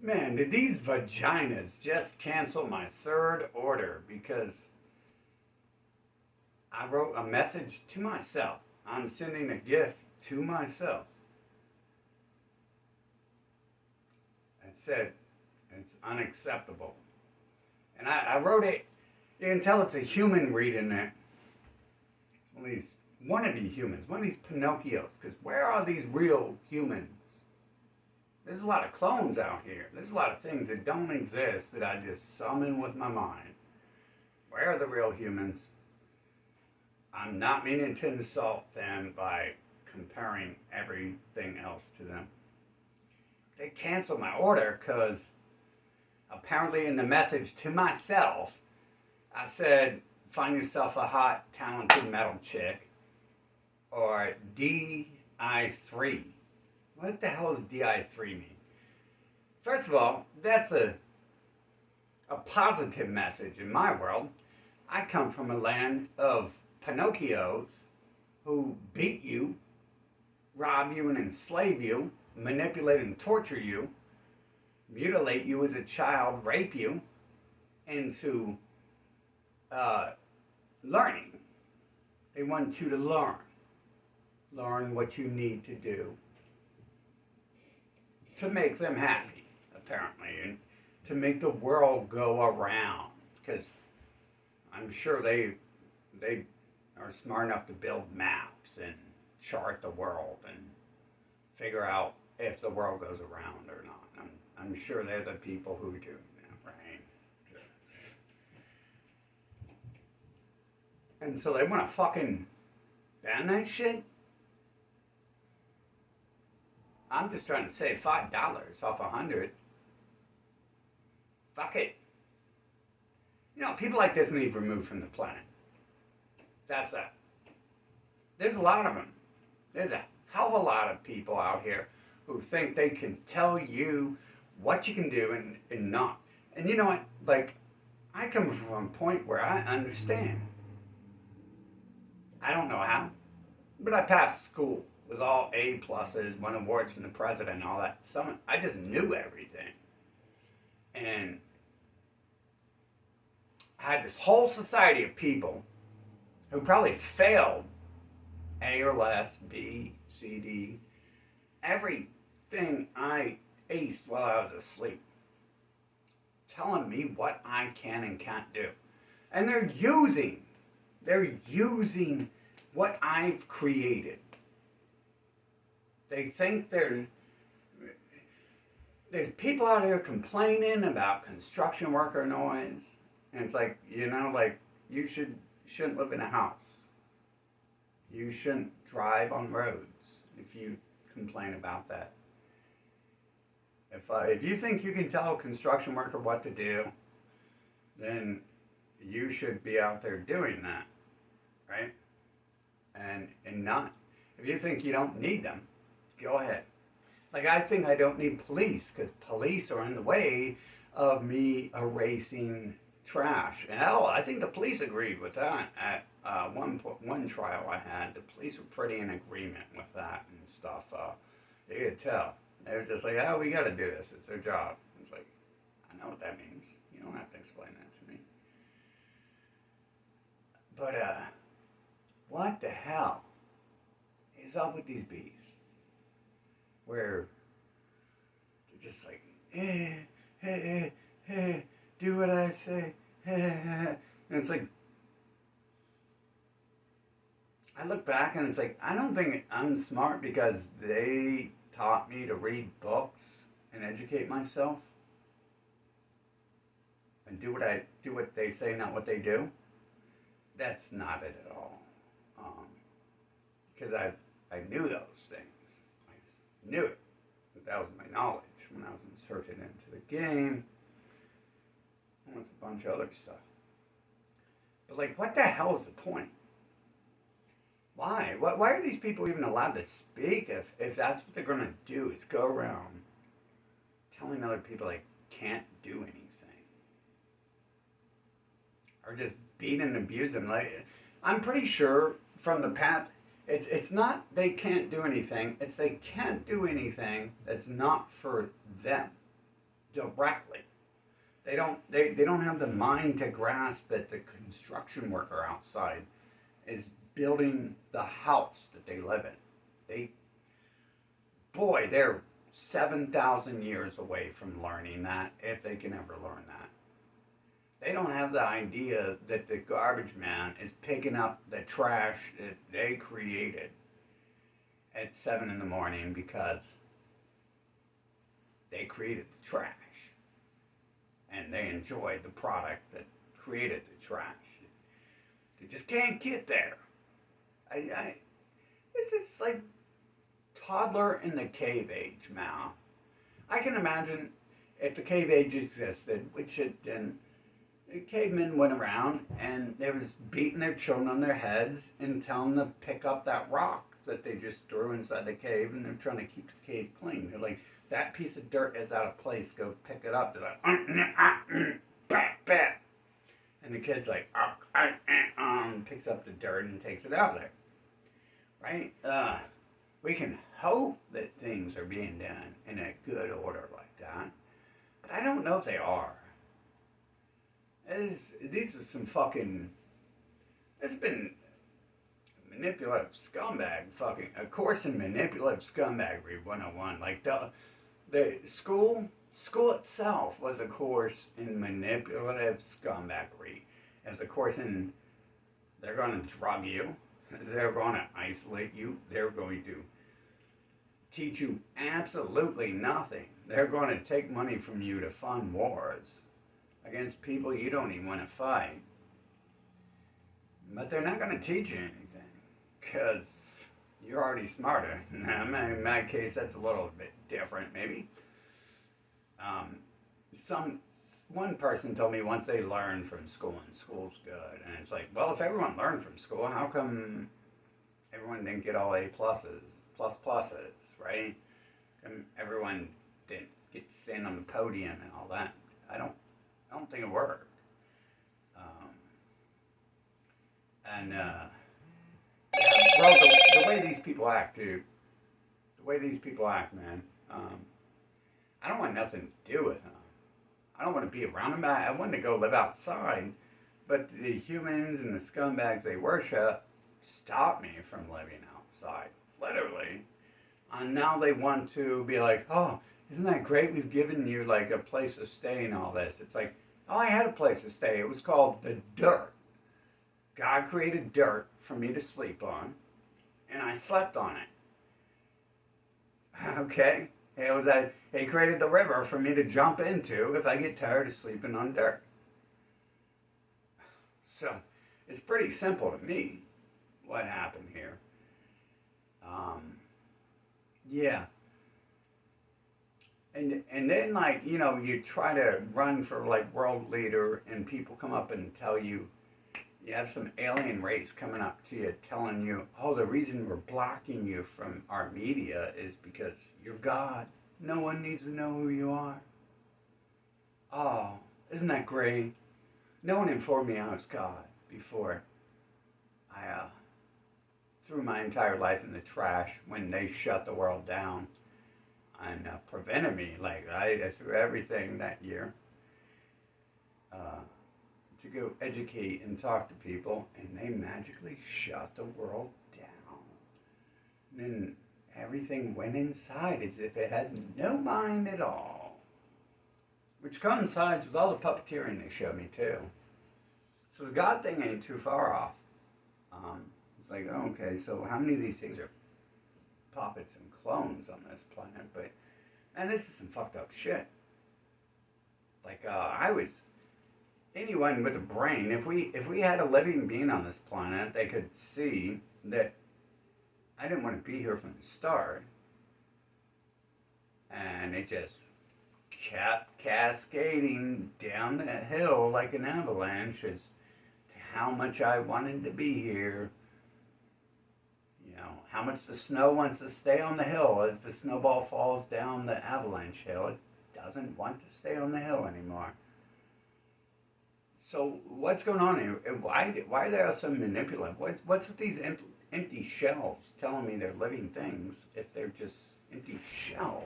Man, did these vaginas just cancel my third order because I wrote a message to myself. I'm sending a gift to myself. It said it's unacceptable. And I wrote it, you can tell it's a human reading it. It's one of these wannabe humans, one of these pinnochios, because where are these real humans? There's a lot of clones out here. There's a lot of things that don't exist that I just summon with my mind. Where are the real humans? I'm not meaning to insult them by comparing everything else to them. They canceled my order because apparently in the message to myself, I said, find yourself a hot, talented metal chick, or DI3. What the hell does DI3 mean? First of all, that's a positive message in my world. I come from a land of Pinocchios who beat you, rob you and enslave you, manipulate and torture you, mutilate you as a child, rape you into learning. They want you to learn what you need to do to make them happy, apparently, and to make the world go around. Because I'm sure they are smart enough to build maps and chart the world and figure out if the world goes around or not. I'm sure they're the people who do that, right? And so they want to fucking ban that shit? I'm just trying to save $5 off 100. Fuck it. You know, people like this need removed from the planet. That's that. There's a lot of them. There's a hell of a lot of people out here who think they can tell you what you can do and not. And you know what? Like, I come from a point where I understand. I don't know how, but I passed school with all A pluses, won awards from the president and all that. I just knew everything. And I had this whole society of people who probably failed A or less, B, C, D, everything I aced while I was asleep, telling me what I can and can't do. And they're using what I've created. They think there's people out here complaining about construction worker noise. And it's like, you know, like, you shouldn't live in a house. You shouldn't drive on roads if you complain about that. If you think you can tell a construction worker what to do, then you should be out there doing that, right? And not. If you think you don't need them, go ahead. Like, I think I don't need police because police are in the way of me erasing trash. And hell, I think the police agreed with that at one trial I had. The police were pretty in agreement with that and stuff. You could tell. They were just like, oh, we got to do this. It's their job. It's like, I know what that means. You don't have to explain that to me. But, what the hell is up with these bees? Where they're just like, do what I say, and it's like, I look back and it's like, I don't think I'm smart because they taught me to read books and educate myself and do what they say, not what they do. That's not it at all. Because I knew those things. I just knew it. That was my knowledge when I was inserted into the game. And with a bunch of other stuff. But like, what the hell is the point? Why? Why are these people even allowed to speak if that's what they're going to do, is go around telling other people they can't do anything? Or just beat and abuse them? Like, I'm pretty sure from the path, it's not they can't do anything, it's they can't do anything that's not for them. directly. They don't have the mind to grasp that the construction worker outside is building the house that they live in. They're 7,000 years away from learning that, if they can ever learn that. They don't have the idea that the garbage man is picking up the trash that they created at 7 in the morning because they created the trash. And they enjoyed the product that created the trash. They just can't get there. It's like toddler in the cave age mouth. I can imagine if the cave age existed, which it didn't, the cavemen went around and they was beating their children on their heads and telling them to pick up that rock that they just threw inside the cave, and they're trying to keep the cave clean. They're like, that piece of dirt is out of place, go pick it up. They're like, bat. And the kid's like, picks up the dirt and takes it out there. Right? We can hope that things are being done in a good order like that, but I don't know if they are. These are some fucking... It's been manipulative scumbag fucking... A course in manipulative scumbaggery 101. Like, the school itself was a course in manipulative scumbaggery. It was a course in... They're going to drug you. They're going to isolate you. They're going to teach you absolutely nothing. They're going to take money from you to fund wars against people you don't even want to fight. But they're not going to teach you anything, because you're already smarter. In my case, that's a little bit different, maybe. One person told me once they learned from school, and school's good. And it's like, well, if everyone learned from school, how come everyone didn't get all A+, pluses, right? And everyone didn't get to stand on the podium and all that. I don't think it worked. Bro, the way these people act, dude. The way these people act, man. I don't want nothing to do with them. I don't want to be around them. I want to go live outside. But the humans and the scumbags they worship stop me from living outside. Literally. And now they want to be like, oh, isn't that great? We've given you like a place to stay and all this. It's like, oh, I had a place to stay. It was called the dirt. God created dirt for me to sleep on, and I slept on it. Okay? He created the river for me to jump into if I get tired of sleeping on dirt. So, it's pretty simple to me what happened here. Yeah. And then, like, you know, you try to run for, like, world leader, and people come up and tell you, you have some alien race coming up to you telling you, oh, the reason we're blocking you from our media is because you're God. No one needs to know who you are. Oh, isn't that great? No one informed me I was God before I threw my entire life in the trash when they shut the world down and prevented me. Like, I threw everything that year to go educate and talk to people, and they magically shut the world down. And then everything went inside as if it has no mind at all. Which coincides with all the puppeteering they showed me too. So the God thing ain't too far off. It's like, oh, okay, so how many of these things are puppets and clones on this planet? And this is some fucked up shit. Like, anyone with a brain, if we had a living being on this planet, they could see that I didn't want to be here from the start. And it just kept cascading down the hill like an avalanche as to how much I wanted to be here. You know, how much the snow wants to stay on the hill as the snowball falls down the avalanche hill. It doesn't want to stay on the hill anymore. So what's going on here? Why are they so manipulative? What's with these empty shells telling me they're living things if they're just empty shells?